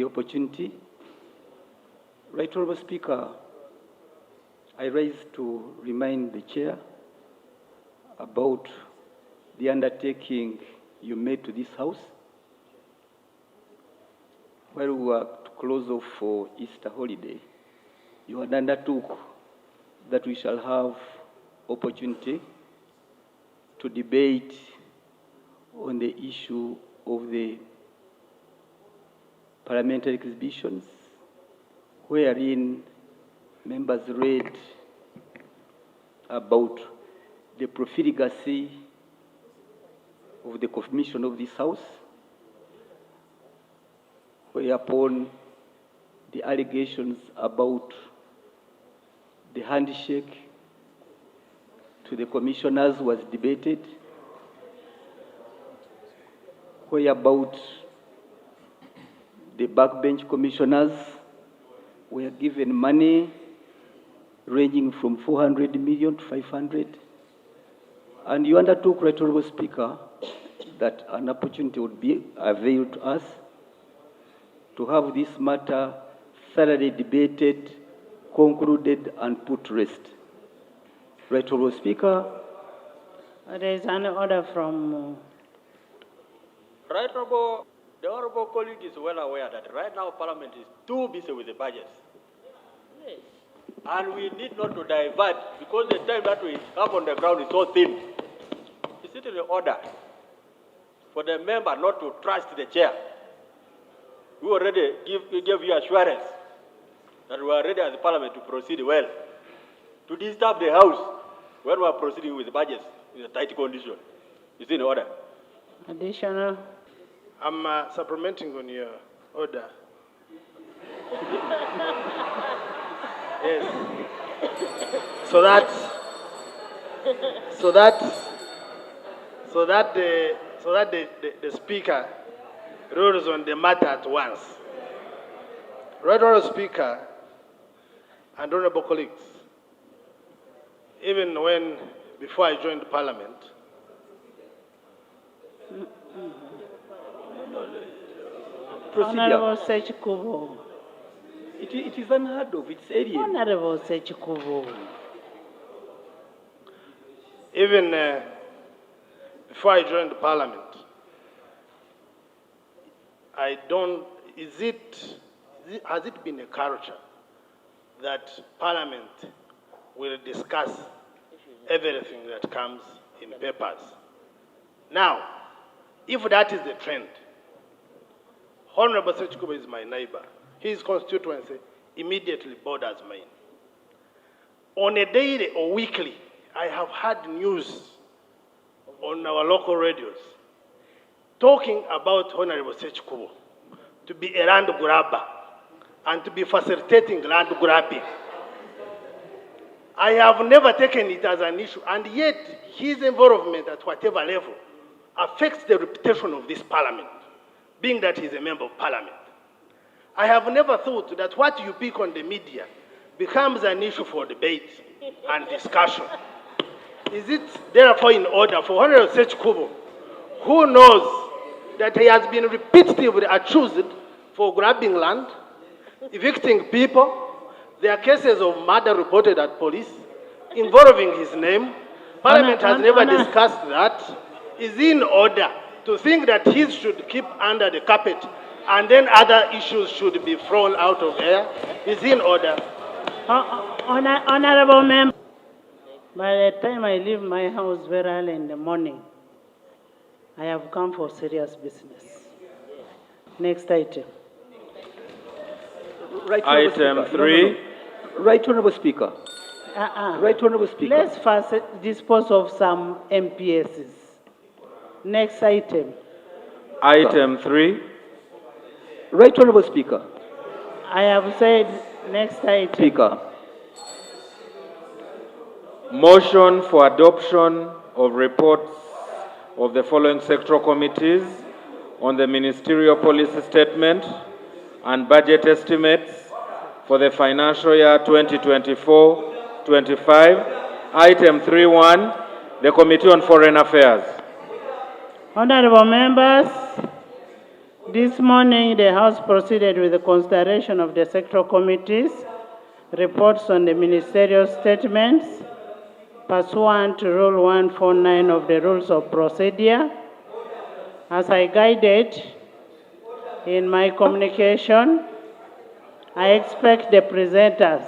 opportunity. Right Honourable Speaker, I rise to remind the Chair about the undertaking you made to this House while we were to close off for Easter holiday. You had undertook that we shall have opportunity to debate on the issue of the parliamentary exhibitions, wherein members read about the profligacy of the commission of this House, whereupon the allegations about the handshake to the commissioners was debated, whereabout the backbench commissioners were given money ranging from 400 million to 500. And you undertook, Right Honourable Speaker, that an opportunity would be availed to us to have this matter thoroughly debated, concluded, and put to rest. Right Honourable Speaker. There is an order from... Right Honourable, the Honourable colleague is well aware that right now Parliament is too busy with the budgets. Yes. And we need not to divert because the time that we have on the ground is so thin. Is it in order for the member not to trust the chair? We already gave you assurance that we are ready as a Parliament to proceed well. To disturb the House when we are proceeding with the budgets in a tight condition. Is it in order? Additional. I'm supplementing on your order. Yes. So that the Speaker rules on the matter at once. Right Honourable Speaker and honourable colleagues, even before I joined Parliament, Honourable Ssekikubo. It is unheard of, it's alien. Honourable Ssekikubo. even before I joined Parliament, has it been a culture that Parliament will discuss everything that comes in papers? Now, if that is the trend, Honorable Ssekikubo is my neighbor. His constituency immediately borders mine. On a daily or weekly, I have had news on our local radios talking about Honorable Ssekikubo to be a land grabber and to be facilitating land grabbing. I have never taken it as an issue, and yet his involvement at whatever level affects the reputation of this Parliament, being that he's a member of Parliament. I have never thought that what you pick on the media becomes an issue for debate and discussion. Is it therefore in order for Honorable Ssekikubo, who knows that he has been repeatedly accused for grabbing land, evicting people? There are cases of murder reported at police involving his name. Parliament has never discussed that. Is it in order to think that he should keep under the carpet and then other issues should be thrown out of air? Is it in order? Honorable member, by the time I leave my house very early in the morning, I have come for serious business. Next item. Right, Item 3. Right Honourable Speaker. Right Honourable Speaker. Let's first dispose of some MPSs. Next item. Item 3. Right Honourable Speaker. I have said next item. Speaker. Motion for adoption of reports of the following sectoral committees on the ministerial policy statement and budget estimates for the financial year 2024-25. Item 3.1, the Committee on Foreign Affairs. Honorable members, This morning, the House proceeded with the consideration of the sectoral committees, reports on the ministerial statements, pursuant to Rule 149 of the Rules of Procedure. As I guided in my communication, I expect the presenters,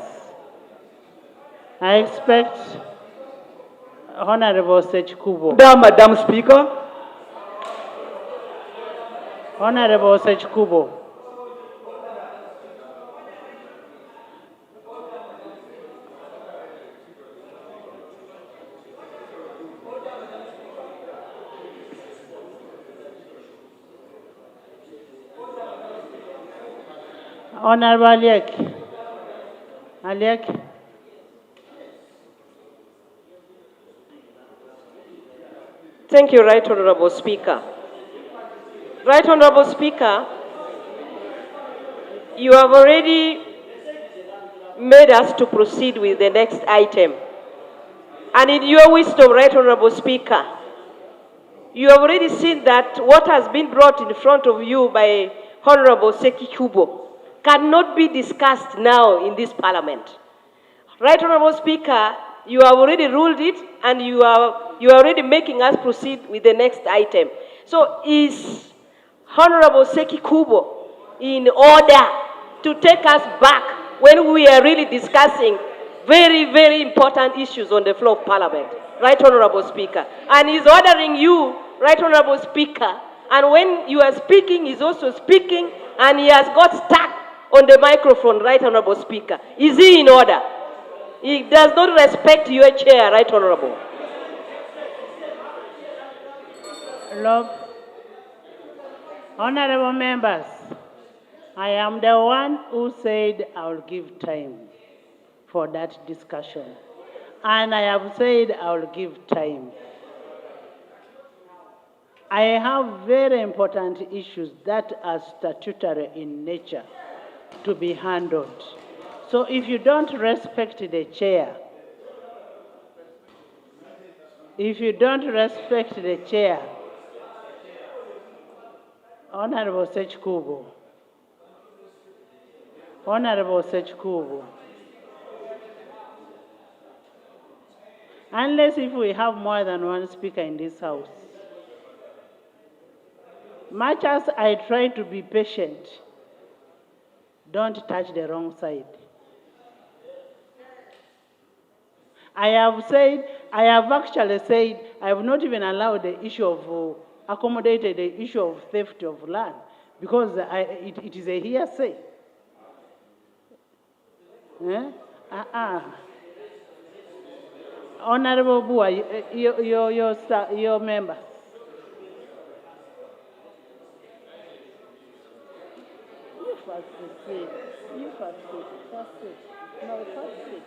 I expect Honorable Ssekikubo. Madam Speaker. Honorable Ssekikubo. Honorable Aliek. Aliek. Thank you, Right Honorable Speaker. Right Honorable Speaker, you have already made us to proceed with the next item. And in your wisdom, Right Honorable Speaker, you have already seen that what has been brought in front of you by Honorable Ssekikubo cannot be discussed now in this Parliament. Right Honorable Speaker, you have already ruled it, and you are already making us proceed with the next item. So is Honorable Ssekikubo in order to take us back when we are really discussing very, very important issues on the floor of Parliament? Right Honorable Speaker. And he's ordering you, Right Honorable Speaker, and when you are speaking, he's also speaking, and he has got stuck on the microphone, Right Honorable Speaker. Is he in order? He does not respect your chair, Right Honorable. Love. Honorable members, I am the one who said I will give time for that discussion. And I have said I will give time. I have very important issues that are statutory in nature to be handled. So if you don't respect the chair, Honorable Ssekikubo, unless if we have more than one speaker in this house, much as I try to be patient, don't touch the wrong side. I have actually said, I have not even allowed the issue of, accommodated the issue of theft of land, because it is a hearsay. Honorable Bua, your members. You first sit. First sit. No, first sit.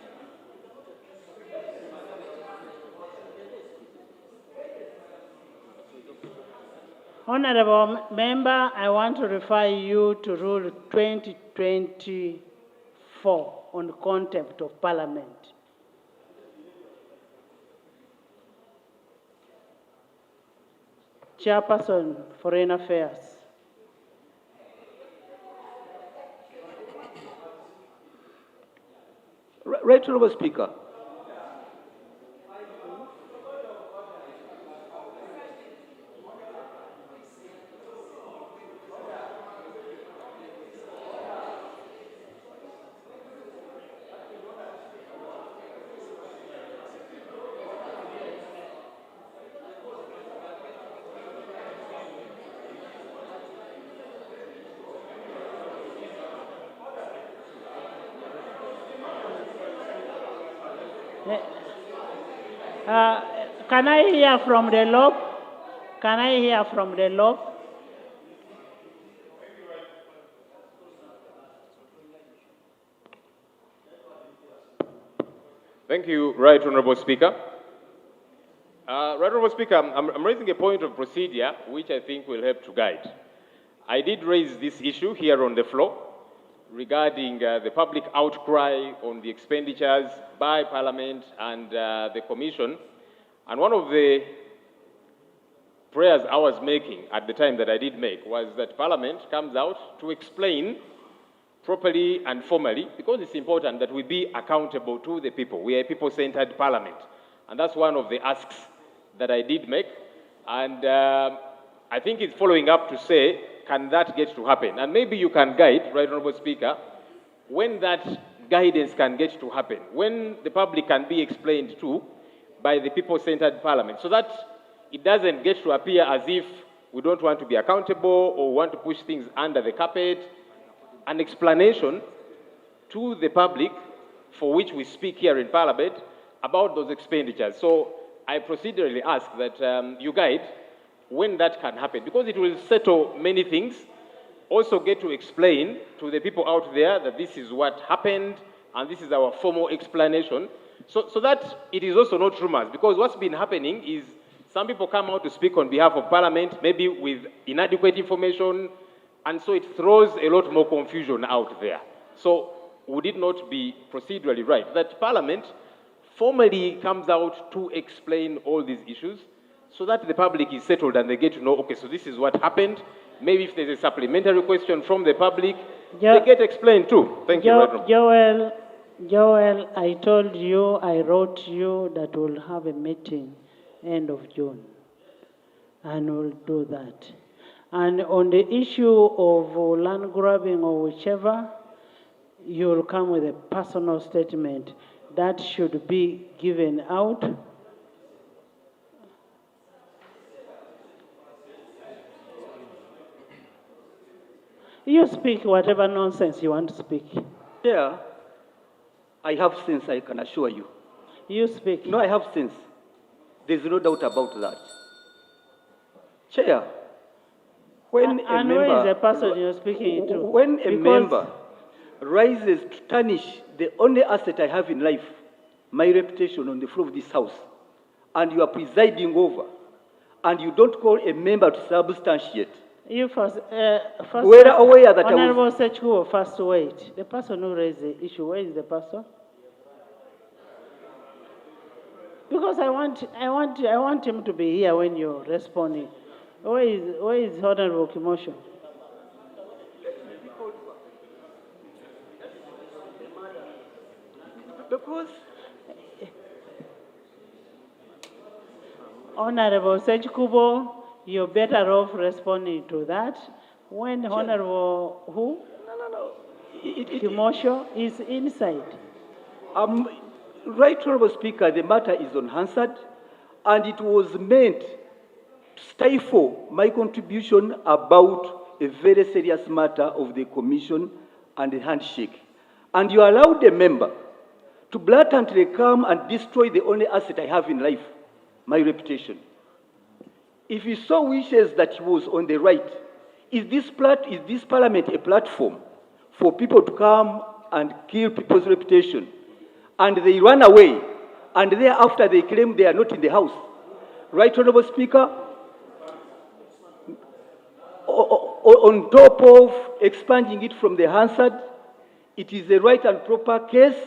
Honorable Member, I want to refer you to Rule 2024 on contempt of Parliament. Chairperson, Foreign Affairs. Right Honorable Speaker. Can I hear from the lob? Thank you, Right Honorable Speaker. Right Honorable Speaker, I'm raising a point of procedure which I think will help to guide. I did raise this issue here on the floor regarding the public outcry on the expenditures by Parliament and the Commission. And one of the prayers I was making at the time that I did make was that Parliament comes out to explain properly and formally, because it's important that we be accountable to the people. We are a people-centered Parliament. And that's one of the asks that I did make. And I think it's following up to say, can that get to happen? And maybe you can guide, Right Honourable Speaker, when that guidance can get to happen, when the public can be explained to by the people-centered Parliament, so that it doesn't get to appear as if we don't want to be accountable or want to push things under the carpet. An explanation to the public for which we speak here in Parliament about those expenditures. So I procedurally ask that you guide when that can happen, because it will settle many things. Also get to explain to the people out there that this is what happened and this is our formal explanation, so that it is also not rumors, because what's been happening is some people come out to speak on behalf of Parliament, maybe with inadequate information, and so it throws a lot more confusion out there. So would it not be procedurally right that Parliament formally comes out to explain all these issues so that the public is settled and they get to know, okay, so this is what happened. Maybe if there's a supplementary question from the public, they get explained too. Thank you. Joel, I told you, I wrote you that we'll have a meeting end of June, and we'll do that. And on the issue of land grabbing or whichever, you'll come with a personal statement that should be given out. You speak whatever nonsense you want to speak. Yeah, I have sense, I can assure you. You speak. No, I have sense. There's no doubt about that. Chair, when a member... where is the person you're speaking to? When a member rises to tarnish the only asset I have in life, my reputation on the floor of this house, and you are presiding over, and you don't call a member to substantiate. You first we're aware that Honorable Ssekikubo, first wait. The person who raised the issue, where is the person? Because I want him to be here when you're responding. Where is Honorable Kimosho? Because Honorable Ssekikubo, you're better off responding to that when Honorable who? No. Kimosho is inside. Right Honorable Speaker, the matter is unanswered, and it was meant to stifle my contribution about a very serious matter of the commission and the handshake. And you allowed a member to blatantly come and destroy the only asset I have in life, my reputation. If he so wishes that he was on the right, is this Parliament a platform for people to come and kill people's reputation? And they run away, and thereafter they claim they are not in the house. Right, Honorable Speaker? On top of expunging it from the Hansard, it is a right and proper case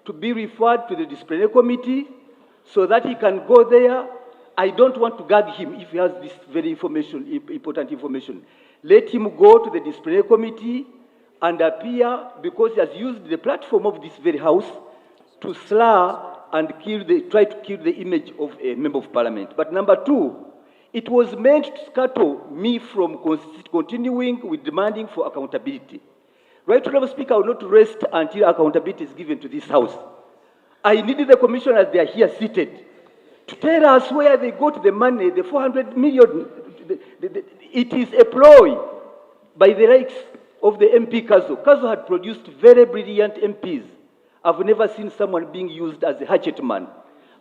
to be referred to the disciplinary committee so that he can go there. I don't want to gag him if he has this very important information. Let him go to the disciplinary committee and appear, because he has used the platform of this very house to slur and try to kill the image of a member of Parliament. But number two, it was meant to scuttle me from continuing with demanding for accountability. Right, Honorable Speaker, I will not rest until accountability is given to this house. I needed the commissioners, they are here seated, to tell us where they got the money, the 400 million. It is a ploy by the likes of the MP Kazo. Kazo had produced very brilliant MPs. I've never seen someone being used as a hatchet man.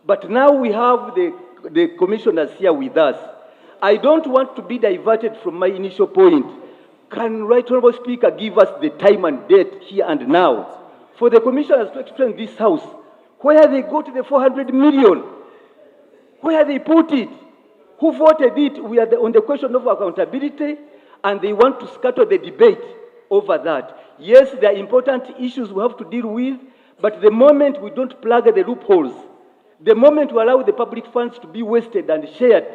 But now we have the commissioners here with us. I don't want to be diverted from my initial point. Can Right Honorable Speaker give us the time and date here and now for the commissioners to explain this house where they got the 400 million, where they put it, who voted it? We are on the question of accountability, and they want to scatter the debate over that. Yes, there are important issues we have to deal with, but the moment we don't plug the loopholes, the moment we allow the public funds to be wasted and shared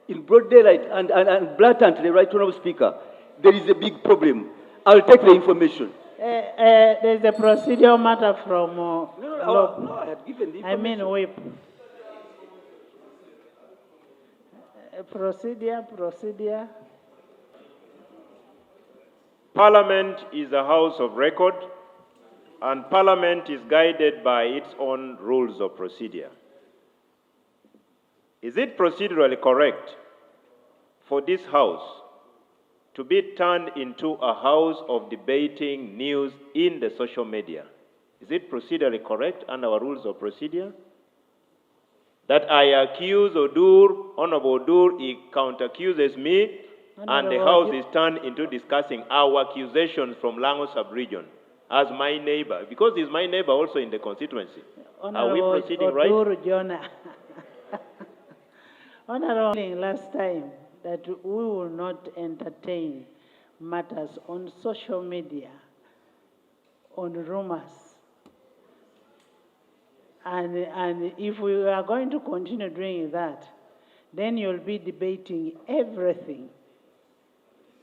in broad daylight and blatantly, Right Honorable Speaker, there is a big problem. I'll take the information. There's a procedural matter from No, I had given the I information. mean whip. Procedure. Parliament is a house of record, and Parliament is guided by its own rules of procedure. Is it procedurally correct for this house to be turned into a house of debating news in the social media? Is it procedurally correct under our rules of procedure? That I accuse Odur, Honorable Odur, he counter-accuses me, and the house is turned into discussing our accusations from Lango sub-region as my neighbor, because he's my neighbor also in the constituency. Are we proceeding right? Jonah. Honorable, last time that we will not entertain matters on social media, on rumors. And if we are going to continue doing that, then you'll be debating everything.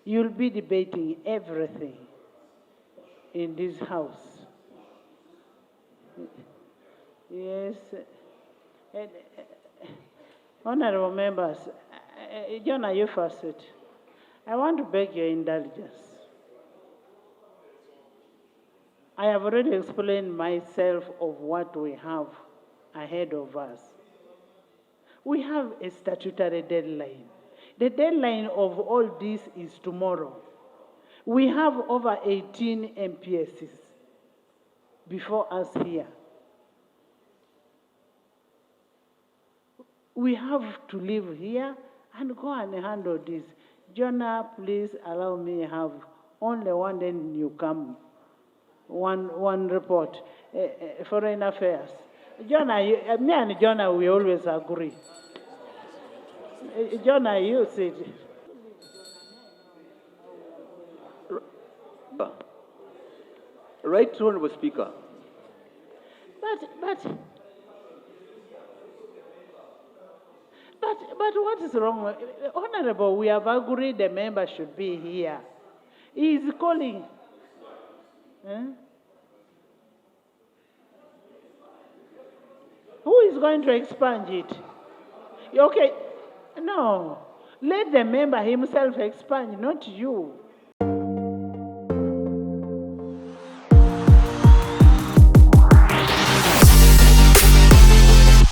You'll be debating everything in this house. Yes. Honorable members, Jonah, you first said, I want to beg your indulgence. I have already explained myself of what we have ahead of us. We have a statutory deadline. The deadline of all this is tomorrow. We have over 18 MPSs before us here. We have to live here and go and handle this. Jonah, please allow me to have only one, then you come. One report, foreign affairs. Jonah, me and Jonah, we always agree. Jonah, you said. Right Honorable Speaker. But what is wrong? Honorable, we have agreed the member should be here. He is calling. Who is going to expunge it? Okay, no. Let the member himself expunge, not you.